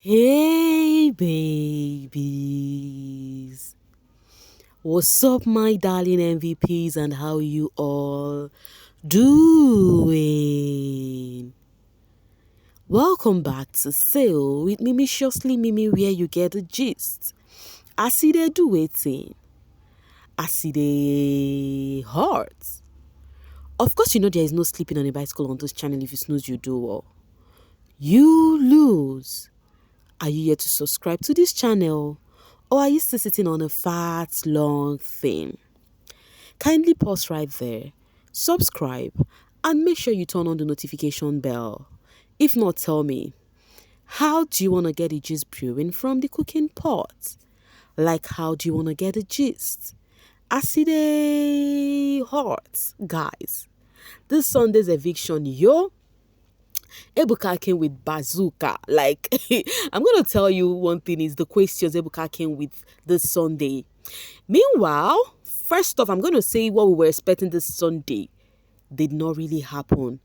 Hey babies, what's up my darling MVPs and how you all doing? Welcome back to Sail with Mimiciously Mimi where you get the gist. I see they do waiting. I see they hearts. Of course you know there is no sleeping on a bicycle on this channel. If you snooze you do well. You lose. Are you yet to subscribe to this channel? Or are you still sitting on a fat, long thing? Kindly pause right there, subscribe, and make sure you turn on the notification bell. If not, tell me, how do you want to get the gist brewing from the cooking pot? Like, how do you want to get the gist? I see the hot, guys. This Sunday's eviction, yo. Ebuka came with bazooka. Like, I'm going to tell you one thing is the questions Ebuka came with this Sunday. Meanwhile, first off, I'm going to say what we were expecting this Sunday did not really happen.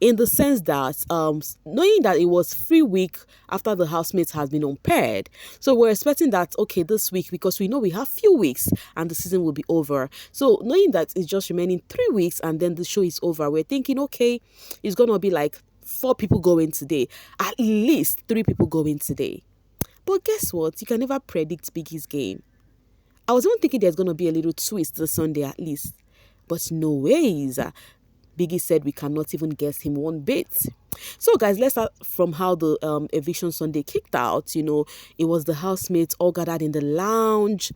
In the sense that, knowing that it was 3 week after the housemates has been unpaired, so we're expecting that, okay, this week, because we know we have few weeks and the season will be over. So knowing that it's just remaining 3 weeks and then the show is over, we're thinking, okay, it's going to be like 4 people going today, at least 3 people going today. But guess what? You can never predict Biggie's game. I was even thinking there's going to be a little twist this Sunday at least. But no ways. Biggie said we cannot even guess him one bit. So guys, let's start from how the eviction Sunday kicked out. You know, it was the housemates all gathered in the lounge.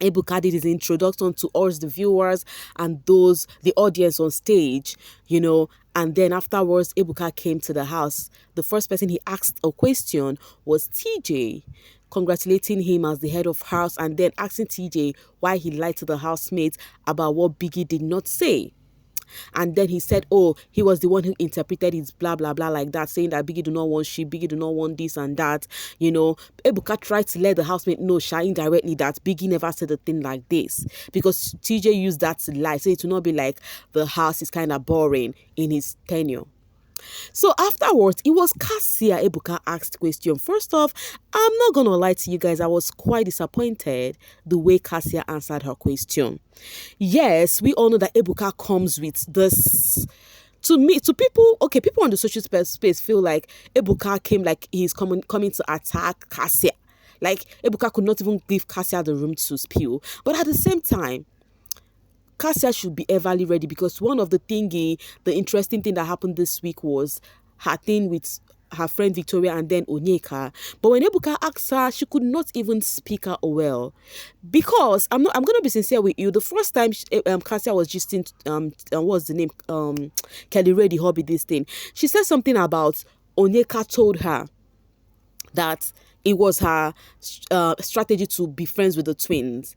Ebuka did his introduction to us, the viewers, and the audience on stage, you know, and then afterwards, Ebuka came to the house. The first person he asked a question was TJ, congratulating him as the head of house, and then asking TJ why he lied to the housemates about what Biggie did not say. And then he said, oh, he was the one who interpreted his blah, blah, blah like that, saying that Biggie do not want shit, Biggie do not want this and that. You know, Ebuka tried to let the housemate know, indirectly, that Biggie never said a thing like this. Because TJ used that to lie. So it will not be like the house is kind of boring in his tenure. So afterwards, it was Cassia Ebuka asked question. First off, I'm not going to lie to you guys. I was quite disappointed the way Cassia answered her question. Yes, we all know that Ebuka comes with this. To people, okay, people on the social space feel like Ebuka came like he's coming to attack Cassia. Like Ebuka could not even give Cassia the room to spill. But at the same time, Cassia should be everly ready, because one of the interesting thing that happened this week was her thing with her friend Victoria and then Onyeka. But when Ebuka asked her, she could not even speak her well. Because I'm gonna be sincere with you. The first time Cassia was just in what's the name? Kelly Ray, the hobby, this thing. She said something about Onyeka told her that it was her strategy to be friends with the twins.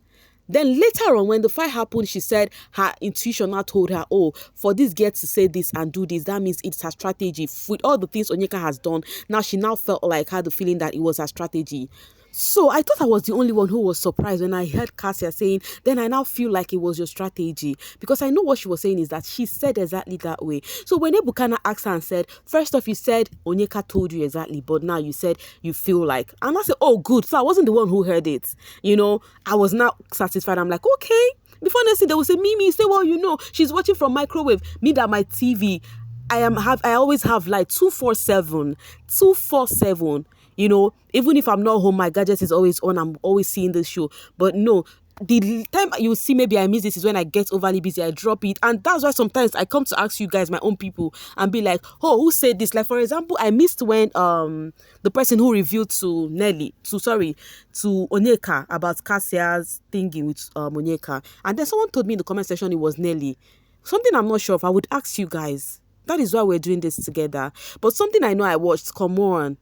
Then later on, when the fight happened, she said her intuition now told her, oh, for this girl to say this and do this, that means it's her strategy. With all the things Onyeka has done, now she now felt like had the feeling that it was her strategy. So I thought I was the only one who was surprised when I heard Cassia saying, then I now feel like it was your strategy. Because I know what she was saying is that she said exactly that way. So when Ebukana asked her and said, first off, you said Onyeka told you exactly, but now you said you feel like. And I said, oh, good. So I wasn't the one who heard it. You know, I was not satisfied. I'm like, okay. Before next thing, they will say, Mimi, say, well, you know, she's watching from microwave. Me that my TV, I always have like 247. You know, even if I'm not home, my gadget is always on. I'm always seeing the show. But no, the time you see maybe I miss this is when I get overly busy, I drop it. And that's why sometimes I come to ask you guys, my own people, and be like, oh, who said this? Like, for example, I missed when the person who revealed to Onyeka about Cassia's thingy with Onyeka. And then someone told me in the comment section it was Nelly. Something I'm not sure of. I would ask you guys. That is why we're doing this together. But something I know I watched, come on.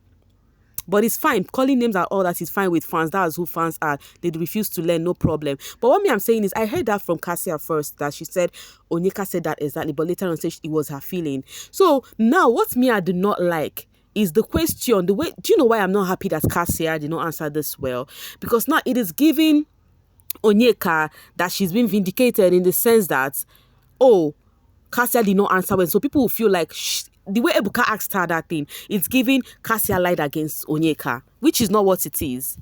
But it's fine. Calling names and all that is fine with fans. That's who fans are. They refuse to learn, no problem. But what I'm saying is, I heard that from Cassia first, that she said, Onyeka said that exactly, but later on said it was her feeling. So now, what I do not like is the question, do you know why I'm not happy that Cassia did not answer this well? Because now it is giving Onyeka that she's been vindicated in the sense that, oh, Cassia did not answer well. So people will feel like the way Ebuka asked her that thing, it's giving Cassia lied against Onyeka, which is not what it is.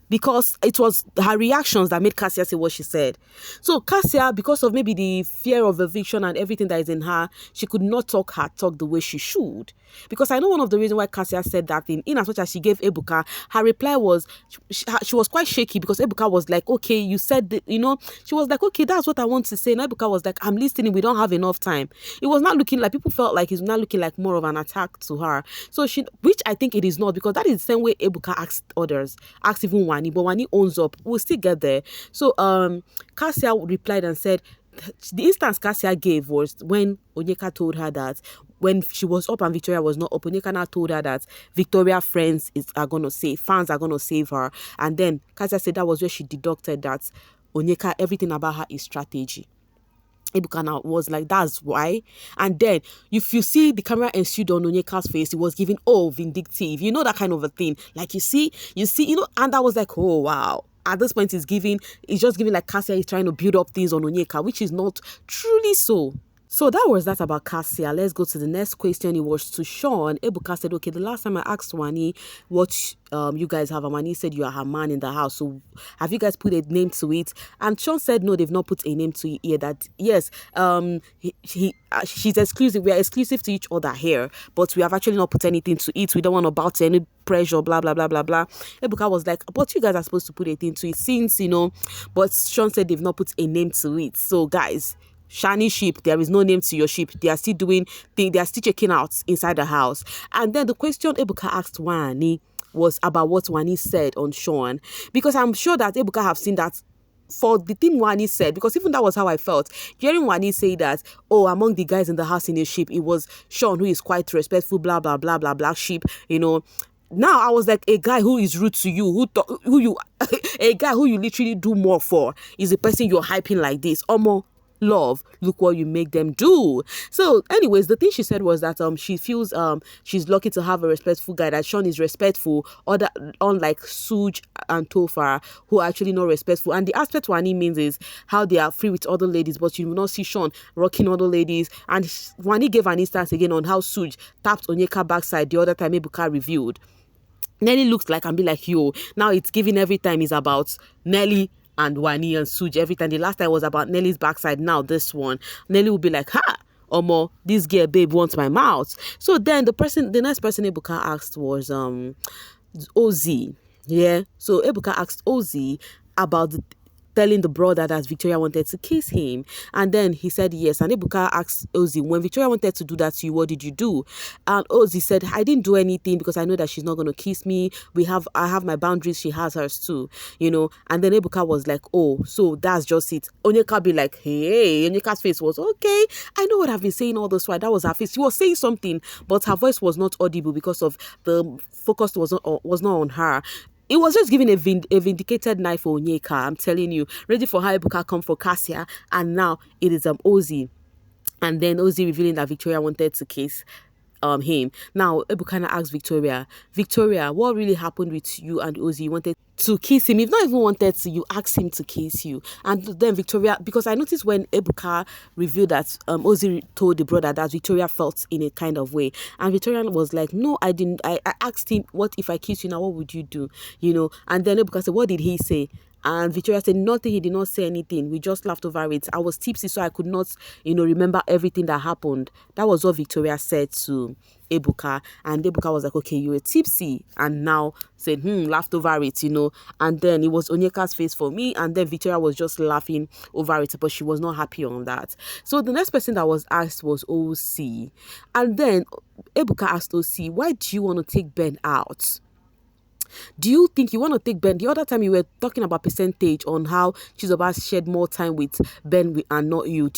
Because it was her reactions that made Cassia say what she said. So Cassia, because of maybe the fear of eviction and everything that is in her, she could not talk her talk the way she should. Because I know one of the reasons why Cassia said that thing, in as much as she gave Ebuka, her reply was, she was quite shaky because Ebuka was like, okay, you said, she was like, okay, that's what I want to say. And Ebuka was like, I'm listening, we don't have enough time. It was not looking like, people felt like it's not looking like more of an attack to her. So which I think it is not, because that is the same way Ebuka asked others, asked even Wani, but Wani owns up. We'll still get there. So Cassia replied and said, the instance Cassia gave was when Onyeka told her that when she was up and Victoria was not up, Onyeka now told her that Victoria fans are going to save her. And then Cassia said that was where she deducted that Onyeka, everything about her is strategy. Ebuka now was like, that's why. And then if you see the camera ensued on Onyeka's face, it was giving, vindictive, that kind of a thing. Like you see, and I was like, oh wow. At this point, it's just giving like Cassia is trying to build up things on Onyeka, which is not truly so. So that was that about Cassia. Let's go to the next question. It was to Sean. Ebuka said, okay, the last time I asked Wani what you guys have, and Wani said you are her man in the house. So have you guys put a name to it? And Sean said, no, they've not put a name to it here. That, yes, she's exclusive. We are exclusive to each other here, but we have actually not put anything to it. We don't want to bow to any pressure, blah, blah, blah, blah, blah. Ebuka was like, but you guys are supposed to put a thing to it since, but Sean said they've not put a name to it. So guys, shiny sheep, there is no name to your sheep. They are still they are still checking out inside the house. And then the question Ebuka asked Wani was about what Wani said on Sean, because I'm sure that Ebuka have seen that for the thing Wani said, because even that was how I felt hearing Wani say that, among the guys in the house in his sheep, it was Sean who is quite respectful, blah blah blah blah, black sheep, Now I was like, a guy who is rude to you, a guy who you literally do more for is the person you're hyping like this. Love, look what you make them do. So anyways, the thing she said was that she feels she's lucky to have a respectful guy, that Sean is respectful, unlike Suj and Tofa, who are actually not respectful. And the aspect Wani means is how they are free with other ladies, but you will not see Sean rocking other ladies. And Wani gave an instance again on how Suj tapped Onyeka backside the other time Ebuka reviewed. Nelly looks like and be like, yo, now it's giving every time is about Nelly and Wani and Suj. Every time, the last time was about Nelly's backside. Now this one, Nelly will be like, ha, Omo, this girl babe wants my mouth. So then the next person Ebuka asked was Ozzy. Yeah. So Ebuka asked Ozzy about telling the brother that Victoria wanted to kiss him. And then he said yes. And Ebuka asked Ozzy, when Victoria wanted to do that to you, what did you do? And Ozzy said, I didn't do anything because I know that she's not going to kiss me. I have my boundaries. She has hers too, And then Ebuka was like, oh, so that's just it. Onyeka be like, hey, Onyeka's face was, okay, I know what I've been saying all this while. That was her face. She was saying something, but her voice was not audible because of the focus was not on her. It was just giving a vindicated knife for Onyeka, I'm telling you. Ready for how Ebuka come for Cassia, and now it is Ozzy. And then Ozzy revealing that Victoria wanted to kiss him. Now Ebuka asked Victoria, what really happened with you and Ozzy? You wanted to kiss him. If not even wanted to, you asked him to kiss you. And then Victoria, because I noticed when Ebuka revealed that Ozzy told the brother that Victoria felt in a kind of way, and Victoria was like, no, I didn't. I asked him, what if I kiss you now, what would you do? And then Ebuka said, what did he say? And Victoria said, nothing, he did not say anything. We just laughed over it. I was tipsy, so I could not, remember everything that happened. That was what Victoria said to Ebuka. And Ebuka was like, okay, you were tipsy. And now said, laughed over it, And then it was Onyeka's face for me. And then Victoria was just laughing over it, but she was not happy on that. So the next person that was asked was OC. And then Ebuka asked OC, why do you want to take Ben out? Do you think you want to take Ben? The other time you were talking about percentage on how Chizoba shared more time with Ben and not you.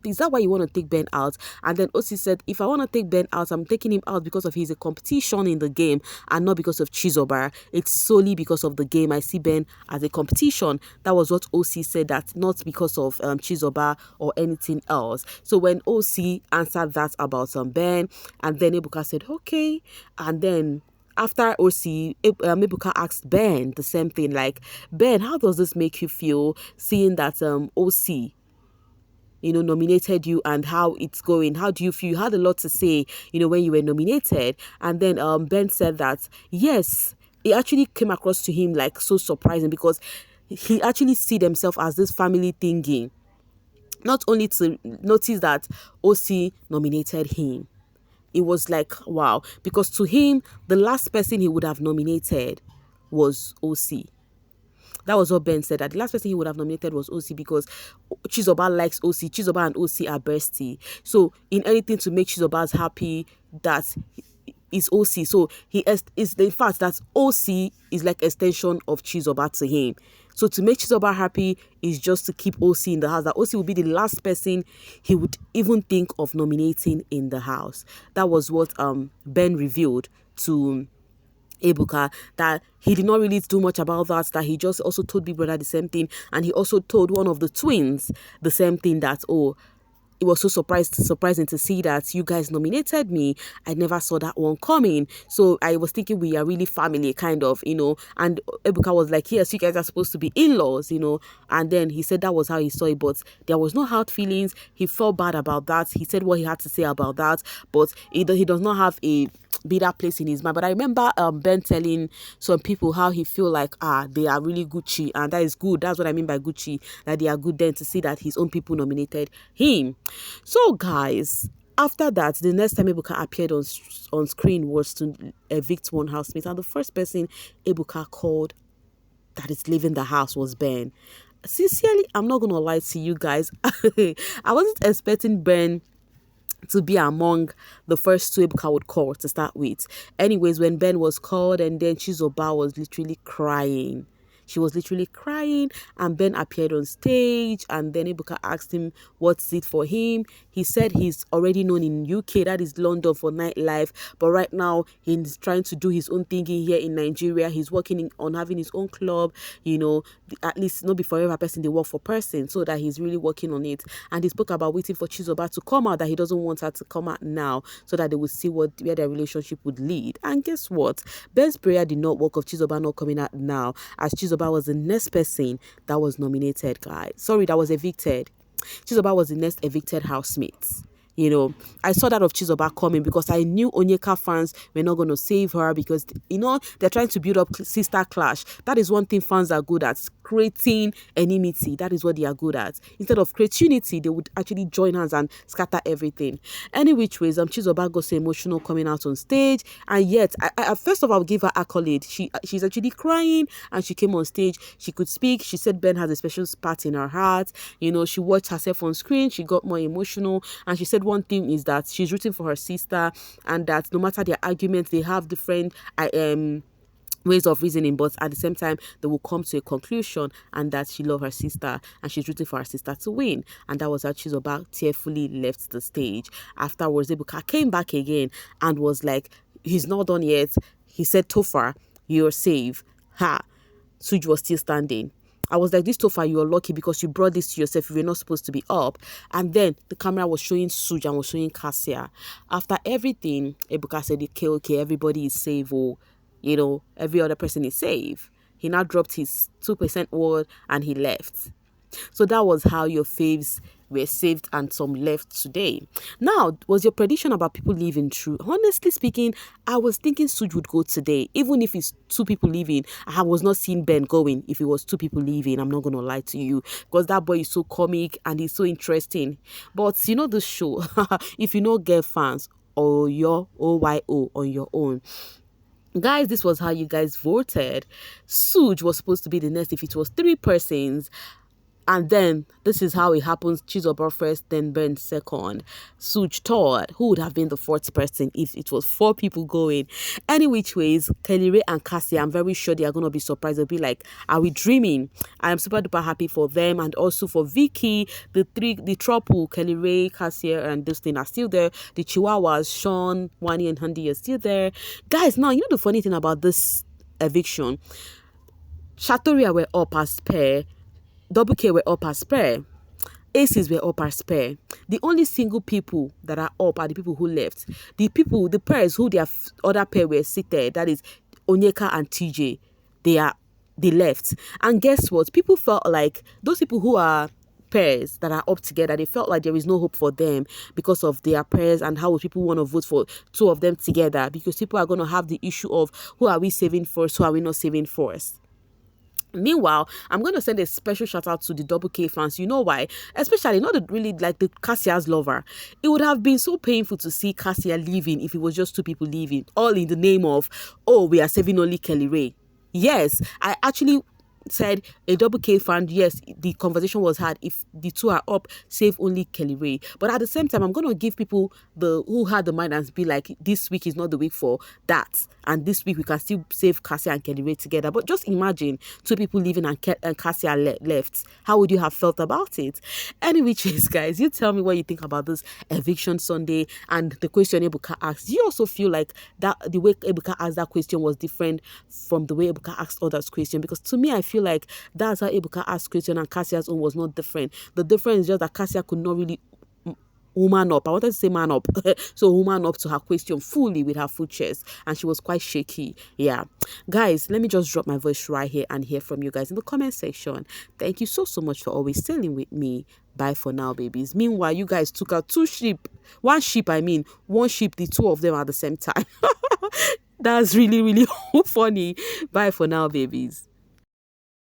Is that why you want to take Ben out? And then Osi said, if I want to take Ben out, I'm taking him out because of he's a competition in the game and not because of Chizoba. It's solely because of the game. I see Ben as a competition. That was what Osi said, that not because of Chizoba or anything else. So when Osi answered that about Ben, and then Ebuka said, okay. And then after OC, Ebuka asked Ben the same thing, like, Ben, how does this make you feel seeing that OC nominated you and how it's going. How do you feel? You had a lot to say, when you were nominated. And then Ben said that, yes, it actually came across to him like so surprising because he actually see themselves as this family thingy. Not only to notice that OC nominated him, it was like, wow, because to him, the last person he would have nominated was OC. That was what Ben said, that the last person he would have nominated was OC because Chizoba likes OC. Chizoba and OC are bestie. So in anything to make Chizoba's happy, that is OC. So he is the fact that OC is like extension of Chizoba to him. So to make Chizoba happy is just to keep OC in the house. That OC will be the last person he would even think of nominating in the house. That was what Ben revealed to Ebuka, that he did not really do much about that he just also told Big Brother the same thing, and he also told one of the twins the same thing, that, oh, it was so surprising to see that you guys nominated me. I never saw that one coming. So I was thinking we are really family, kind of, And Ebuka was like, yes, you guys are supposed to be in-laws, And then he said that was how he saw it, but there was no hard feelings. He felt bad about that. He said what he had to say about that, but he does not have a bitter place in his mind. But I remember Ben telling some people how he feel like they are really Gucci, and that is good. That's what I mean by Gucci, that they are good, then to see that his own people nominated him. So guys, after that, the next time Ebuka appeared on screen was to evict one housemate, and the first person Ebuka called that is leaving the house was Ben. Sincerely, I'm not gonna lie to you guys. I wasn't expecting Ben to be among the first two Ebuka would call to start with. Anyways, when Ben was called, and then Chizoba was literally crying. She was literally crying, and Ben appeared on stage, and then Ebuka asked him what's it for him. He said he's already known in UK, that is London, for nightlife, but right now he's trying to do his own thingy here in Nigeria. He's working on having his own club, at least not be forever person, they work for person, so that he's really working on it. And he spoke about waiting for Chizoba to come out, that he doesn't want her to come out now, so that they will see where their relationship would lead. And guess what? Ben's prayer did not work of Chizoba not coming out now, as Chizoba was the next person that was nominated, guys. Sorry, that was evicted. Chizoba was the next evicted housemate. I saw that of Chizoba coming because I knew Onyeka fans were not going to save her because, they're trying to build up sister clash. That is one thing fans are good at, creating enmity. That is what they are good at. Instead of create unity, they would actually join hands and scatter everything. Any which ways, Chizoba got so emotional coming out on stage, and yet, I first of all, I'll give her accolade. She's actually crying, and she came on stage. She could speak. She said Ben has a special spot in her heart. She watched herself on screen. She got more emotional, and she said one thing is that she's rooting for her sister, and that no matter their arguments, they have different ways of reasoning, but at the same time they will come to a conclusion, and that she loves her sister and she's rooting for her sister to win. And that was how Chizoba tearfully left the stage. Afterwards, Ebuka came back again and was like, he's not done yet. He said, Topher, you're safe. Suj was still standing. I was like, this Topher, you're lucky because you brought this to yourself. You were not supposed to be up. And then the camera was showing Suj and was showing Cassia. After everything, Ebuka said, okay, everybody is safe. Every other person is safe. He now dropped his 2% word and he left. So that was how your faves were saved and some left today. Now, was your prediction about people leaving true? Honestly speaking, I was thinking Suj would go today. Even if it's two people leaving, I was not seeing Ben going if it was two people leaving. I'm not going to lie to you, because that boy is so comic and he's so interesting. But the show, if you get fans or your OYO on your own, guys, this was how you guys voted. Suj was supposed to be the next if it was 3 persons. And then this is how it happens. Chizoba first, then Ben second. Suj third. Who would have been the 4th person if it was 4 people going? Any which ways, Kelly Ray and Cassie, I'm very sure they are going to be surprised. They'll be like, are we dreaming? I am super duper happy for them, and also for Vicky. The trouble, Kelly Ray, Cassie, and this thing are still there. The Chihuahuas, Sean, Wani, and Handy are still there. Guys, now, the funny thing about this eviction, Shatoria were up as pair. Double K were up as pair. Aces were up as pair. The only single people that are up are the people who left. The pairs who their other pair were seated, that is Onyeka and TJ, they left. And guess what? People felt like those people who are pairs that are up together, they felt like there is no hope for them because of their pairs, and how would people want to vote for two of them together, because people are going to have the issue of who are we saving first, who are we not saving first. Meanwhile, I'm going to send a special shout out to the Double K fans. You know why? Especially not really like the Cassia's lover. It would have been so painful to see Cassia leaving if it was just two people leaving, all in the name of, oh, we are saving only Kelly Ray. Yes, I actually said a Double K fan, yes, the conversation was had, if the two are up, save only Kelly Ray. But at the same time, I'm going to give people who had the mind and be like, this week is not the week for that, and this week we can still save Cassia and Kelly Ray together. But just imagine two people leaving and Cassia left. How would you have felt about it? Anyway, guys, you tell me what you think about this eviction Sunday and the question Ebuka asked. Do you also feel like that the way Ebuka asked that question was different from the way Ebuka asked others question? Because to me, I feel like that's how Ebuka asked question and Cassia's own was not different. The difference is just that Cassia could not really woman up. I wanted to say man up. So woman up to her question fully with her full chest, and she was quite shaky. Yeah. Guys, let me just drop my voice right here and hear from you guys in the comment section. Thank you so much for always sailing with me. Bye for now, babies. Meanwhile, you guys took out one sheep, one sheep, the two of them at the same time. That's really, really funny. Bye for now, babies.